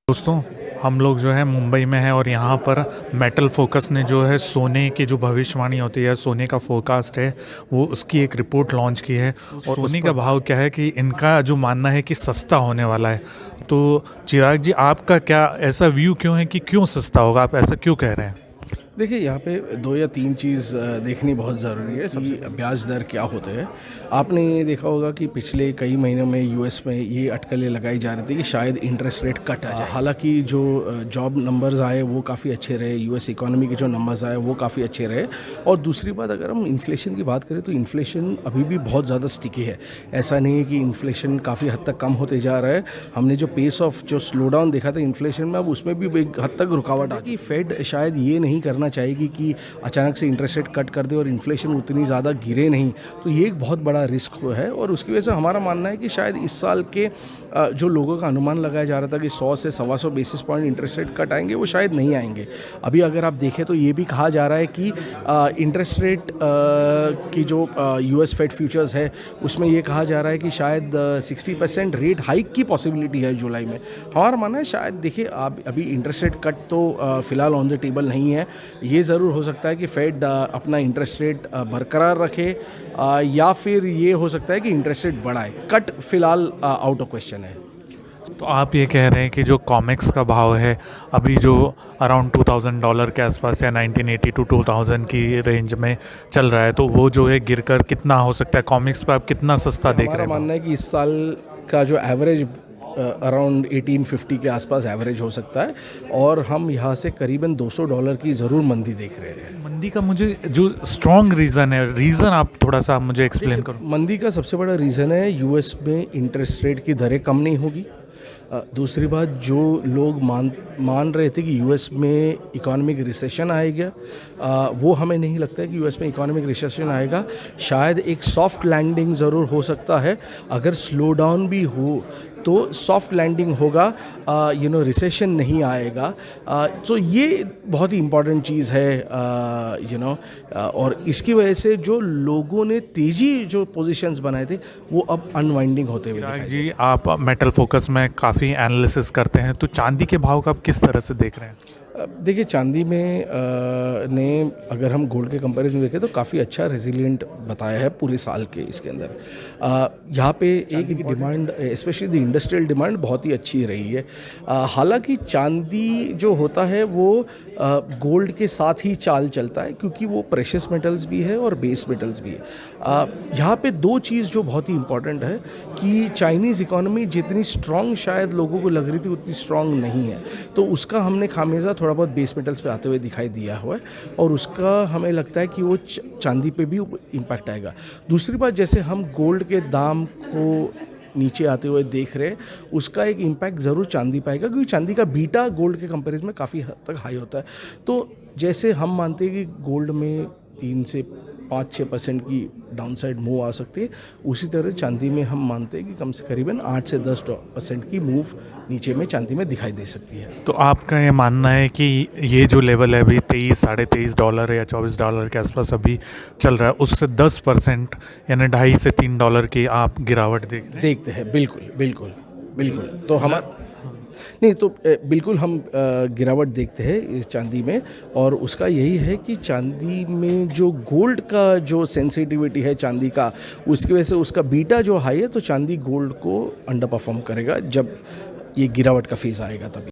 दोस्तों, हम लोग जो है मुंबई में हैं और यहाँ पर मेटल फोकस ने जो है सोने की जो भविष्यवाणी होती है, सोने का फोरकास्ट है, वो उसकी एक रिपोर्ट लॉन्च की है। और सोने का भाव क्या है कि इनका जो मानना है कि सस्ता होने वाला है। तो चिराग जी, आपका क्या ऐसा व्यू क्यों है कि क्यों सस्ता होगा, आप ऐसा क्यों कह रहे हैं? देखिए, यहाँ पे 2 या 3 चीज़ देखनी बहुत ज़रूरी है। सबसे ब्याज दर क्या होते हैं। आपने ये देखा होगा कि पिछले कई महीनों में यूएस में ये अटकलें लगाई जा रही थी कि शायद इंटरेस्ट रेट कट आ जाए। हालांकि जो जॉब नंबर्स आए वो काफ़ी अच्छे रहे, यूएस इकोनॉमी के जो नंबर्स आए वो काफ़ी अच्छे रहे। और दूसरी बात, अगर हम इन्फ्लेशन की बात करें तो इन्फ्लेशन अभी भी बहुत ज़्यादा स्टिकी है। ऐसा नहीं है कि इन्फ्लेशन काफ़ी हद तक कम होते जा रहा है। हमने जो पेस ऑफ जो स्लो डाउन देखा था इन्फ्लेशन में, अब उसमें भी एक हद तक रुकावट आ गई। फेड शायद ये नहीं करना चाहेगी कि अचानक से इंटरेस्ट रेट कट कर दे और इन्फ्लेशन उतनी ज़्यादा गिरे नहीं। तो ये एक बहुत बड़ा रिस्क है और उसकी वजह से हमारा मानना है कि शायद इस साल के जो लोगों का अनुमान लगाया जा रहा था कि 100 से 125 basis point interest rate cut आएंगे, वो शायद नहीं आएंगे। अभी अगर आप देखें तो ये भी कहा जा रहा है कि इंटरेस्ट रेट की जो यूएस फेड फ्यूचर्स है उसमें ये कहा जा रहा है कि शायद 60% रेट हाइक की पॉसिबिलिटी है जुलाई में। हमारा मानना है शायद, देखिए, आप अभी इंटरेस्ट रेट कट तो फ़िलहाल ऑन द टेबल नहीं है। ये ज़रूर हो सकता है कि फेड अपना इंटरेस्ट रेट बरकरार रखे, या फिर ये हो सकता है कि इंटरेस्ट रेट बढ़ाए। कट फ़िलहाल आउट ऑफ क्वेश्चन है। तो आप ये कह रहे हैं कि जो कॉमिक्स का भाव है अभी जो अराउंड $2000 के आसपास या 1980 टू 2000 की रेंज में चल रहा है, तो वो जो है गिरकर कितना हो सकता है? कॉमिक्स पे आप कितना सस्ता देख रहे हमारा हैं? मानना है कि इस साल का जो एवरेज अराउंड 1850 के आसपास एवरेज हो सकता है और हम यहाँ से करीबन $200 की ज़रूर मंदी देख रहे हैं। मंदी का मुझे जो स्ट्रॉन्ग रीज़न आप थोड़ा सा मुझे एक्सप्लेन करो। मंदी का सबसे बड़ा रीज़न है यूएस में इंटरेस्ट रेट की दरें कम नहीं होगी। दूसरी बात, जो लोग मान रहे थे कि यूएस में इकोनॉमिक रिसेशन आएगा, वो हमें नहीं लगता है कि यूएस में इकोनॉमिक रिसेशन आएगा। शायद एक सॉफ्ट लैंडिंग ज़रूर हो सकता है। अगर स्लो डाउन भी हो तो सॉफ्ट लैंडिंग होगा, रिसेशन नहीं आएगा। तो ये बहुत ही इम्पॉर्टेंट चीज़ है, और इसकी वजह से जो लोगों ने तेज़ी जो पोजीशंस बनाए थे वो अब अनवाइंडिंग होते हुए दिखाई दे रहे हैं। जी, आप मेटल फोकस में काफ़ी एनालिसिस करते हैं, तो चांदी के भाव का आप किस तरह से देख रहे हैं? देखिए, चांदी में ने अगर हम गोल्ड के कंपैरिजन देखें तो काफ़ी अच्छा रेजिलिएंट बताया है पूरे साल के इसके अंदर। यहाँ पे एक demand, specially the industrial demand बहुत ही अच्छी रही है। हालांकि चांदी जो होता है वो गोल्ड के साथ ही चाल चलता है, क्योंकि वो प्रेशियस मेटल्स भी है और बेस मेटल्स भी है। यहाँ पे 2 चीज़ जो बहुत ही इंपॉर्टेंट है कि चाइनीज़ इकोनॉमी जितनी स्ट्रांग शायद लोगों को लग रही थी उतनी स्ट्रांग नहीं है। तो उसका हमने खामियाजा थोड़ा बहुत बेस मेटल्स पे आते हुए दिखाई दिया हुआ है और उसका हमें लगता है कि वो चांदी पे भी इम्पैक्ट आएगा। दूसरी बात, जैसे हम गोल्ड के दाम को नीचे आते हुए देख रहे हैं, उसका एक इम्पैक्ट ज़रूर चांदी पाएगा, क्योंकि चांदी का बीटा गोल्ड के कंपैरिजन में काफ़ी हद तक हाई होता है। तो जैसे हम मानते हैं कि गोल्ड में 3 से 5-6% की डाउनसाइड मूव आ सकती है, उसी तरह चांदी में हम मानते हैं कि कम से करीबन 8 से 10% की मूव नीचे में चांदी में दिखाई दे सकती है। तो आपका ये मानना है कि ये जो लेवल है अभी 23 साढ़े $23 या $24 के आसपास अभी चल रहा है, उससे 10% यानी $2.5 से $3 की आप गिरावट देखते हैं। बिल्कुल बिल्कुल बिल्कुल। तो हम नहीं तो बिल्कुल हम गिरावट देखते हैं इस चांदी में, और उसका यही है कि चांदी में जो गोल्ड का जो सेंसिटिविटी है चांदी का, उसकी वजह से उसका बीटा जो हाई है, तो चांदी गोल्ड को अंडर परफॉर्म करेगा जब ये गिरावट का फेज़ आएगा तभी।